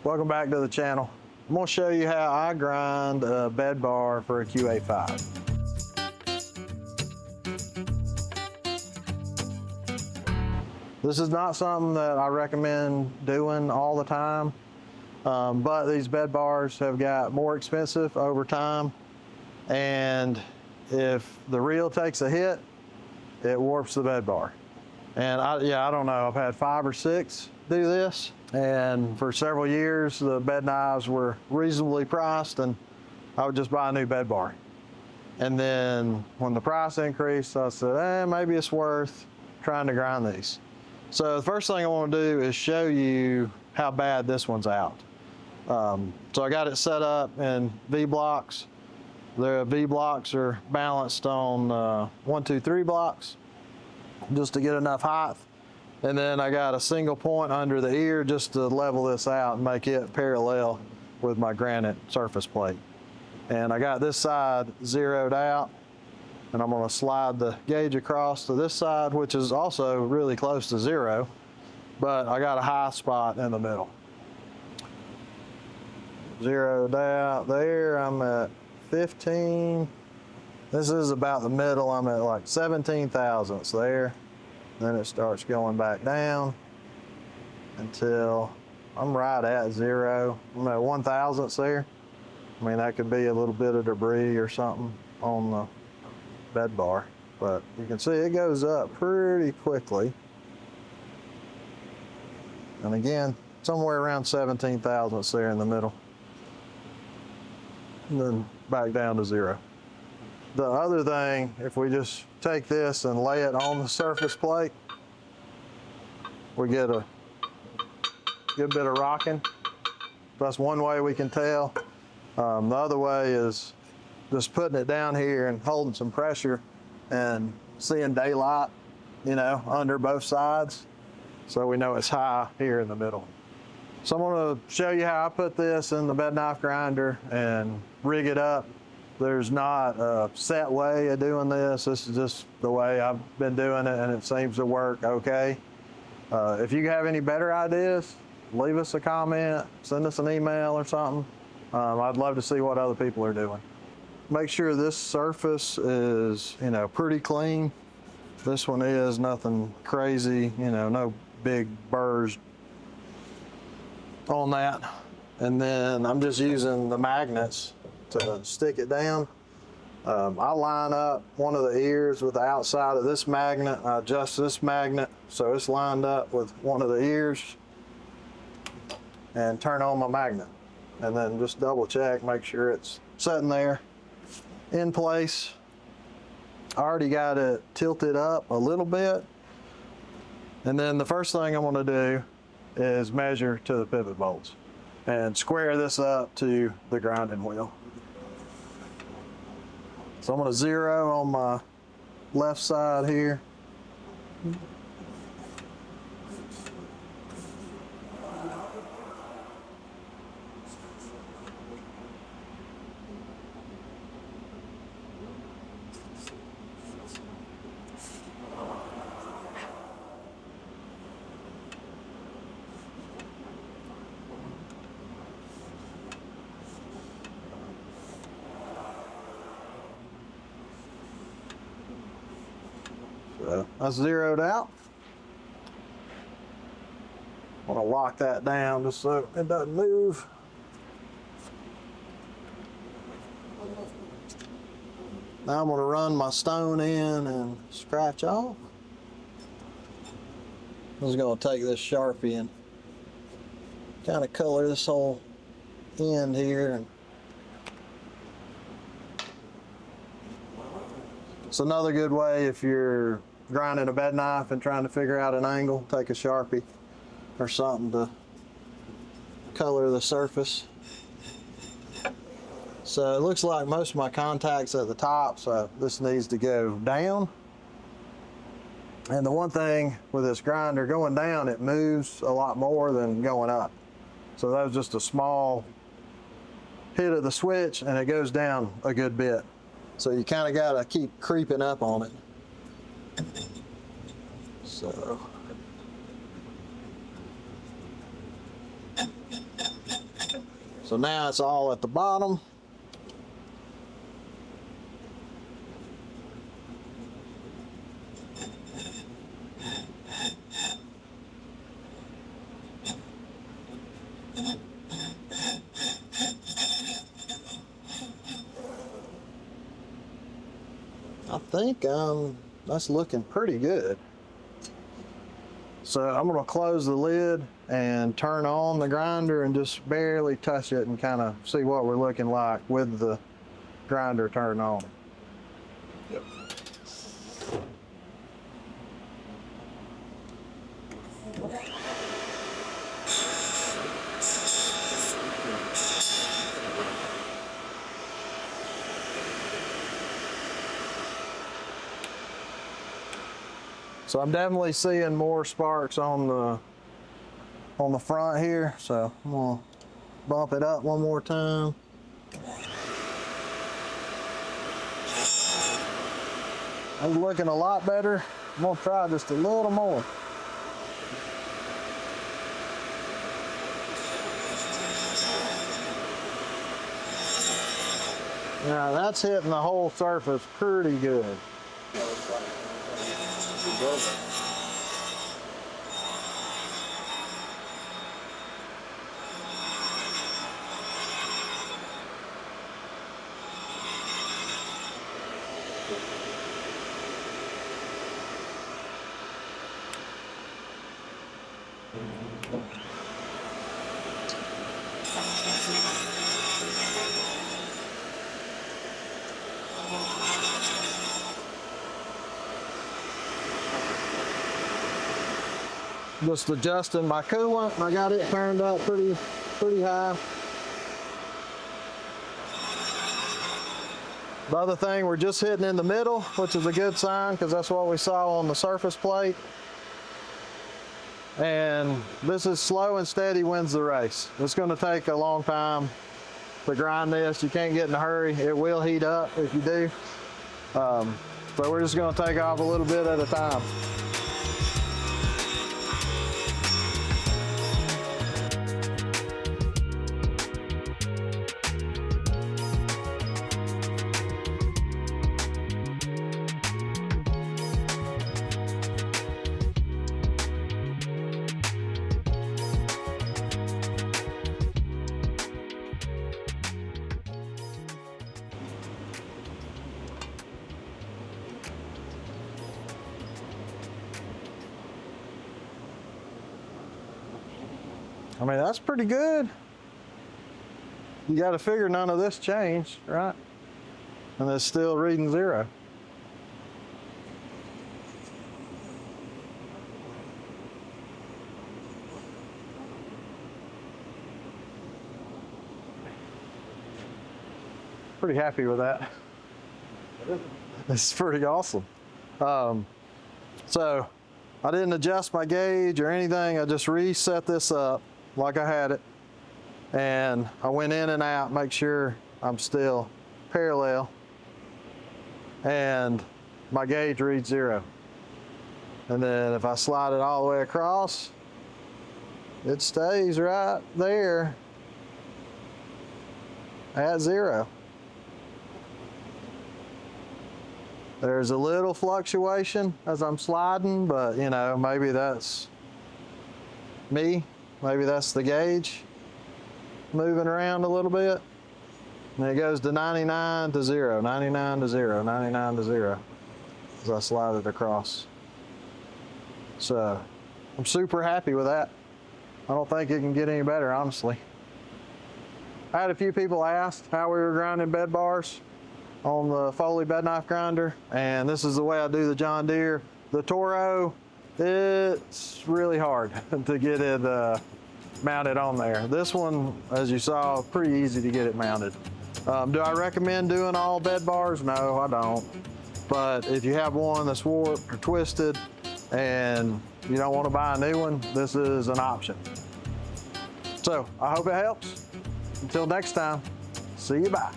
Welcome back to the channel. I'm going to show you how I grind a bed bar for a QA5. This is not something that I recommend doing all the time, but these bed bars have got more expensive over time, and if the reel takes a hit, it warps the bed bar. And I don't know, I've had 5 or 6 do this, and for several years the bed knives were reasonably priced and I would just buy a new bed bar. And then when the price increased, I said, maybe it's worth trying to grind these. So the first thing I want to do is show you how bad this one's out. So I got it set up in V-blocks. The V-blocks are balanced on 1, 2, 3 blocks just to get enough height. And then I got a single point under the ear just to level this out and make it parallel with my granite surface plate. And I got this side zeroed out, and I'm going to slide the gauge across to this side, which is also really close to 0, but I got a high spot in the middle. Zeroed out there, I'm at 15. This is about the middle. I'm at like 17 thousandths there. Then it starts going back down until I'm right at 0. I'm at 1 thousandths there. I mean, that could be a little bit of debris or something on the bed bar, but you can see it goes up pretty quickly. And again, somewhere around 17 thousandths there in the middle. And then back down to 0. The other thing, if we just take this and lay it on the surface plate, we get a good bit of rocking. That's one way we can tell. The other way is just putting it down here and holding some pressure and seeing daylight, under both sides. So we know it's high here in the middle. So I'm going to show you how I put this in the bed knife grinder and rig it up. There's not a set way of doing this. This is just the way I've been doing it, and it seems to work okay. If you have any better ideas, leave us a comment, send us an email or something. I'd love to see what other people are doing. Make sure this surface is, pretty clean. This one is nothing crazy, no big burrs on that. And then I'm just using the magnets to stick it down. I line up one of the ears with the outside of this magnet. I adjust this magnet so it's lined up with one of the ears and turn on my magnet. And then just double check, make sure it's sitting there in place. I already got it tilted up a little bit. And then the first thing I'm going to do is measure to the pivot bolts and square this up to the grinding wheel. So I'm going to 0 on my left side here. So that's zeroed out. I want to lock that down just so it doesn't move. Now I'm going to run my stone in and scratch off. I'm just going to take this Sharpie and kind of color this whole end here. And it's another good way if you're grinding a bed knife and trying to figure out an angle, take a Sharpie or something to color the surface. So it looks like most of my contact's at the top, so this needs to go down. And the one thing with this grinder, going down, it moves a lot more than going up. So that was just a small hit of the switch and it goes down a good bit. So you kind of got to keep creeping up on it. So So now it's all at the bottom. I think that's looking pretty good. So I'm gonna close the lid and turn on the grinder and just barely touch it and kind of see what we're looking like with the grinder turned on. Yep. So I'm definitely seeing more sparks on the front here. So I'm gonna bump it up one more time. It's looking a lot better. I'm gonna try just a little more. Now that's hitting the whole surface pretty good. Just adjusting my coolant. I got it turned up pretty high. The other thing, we're just hitting in the middle, which is a good sign because that's what we saw on the surface plate. And this is slow and steady wins the race. It's going to take a long time to grind this. You can't get in a hurry. It will heat up if you do. So we're just going to take off a little bit at a time. I mean, that's pretty good. You got to figure none of this changed, right? And it's still reading 0. Pretty happy with that. It's pretty awesome. So I didn't adjust my gauge or anything. I just reset this up like I had it. And I went in and out, make sure I'm still parallel. And my gauge reads 0. And then if I slide it all the way across, it stays right there at 0. There's a little fluctuation as I'm sliding, but you know, maybe that's me. Maybe that's the gauge moving around a little bit. And it goes to 99 to 0, 99 to 0, 99 to 0 as I slide it across. So I'm super happy with that. I don't think it can get any better, honestly. I had a few people ask how we were grinding bed bars on the Foley bed knife grinder, and this is the way I do the John Deere. The Toro, it's really hard to get it mounted on there. This one, as you saw, pretty easy to get it mounted. Do I recommend doing all bed bars? No, I don't. But if you have one that's warped or twisted and you don't want to buy a new one, this is an option. So I hope it helps. Until next time, see you, bye.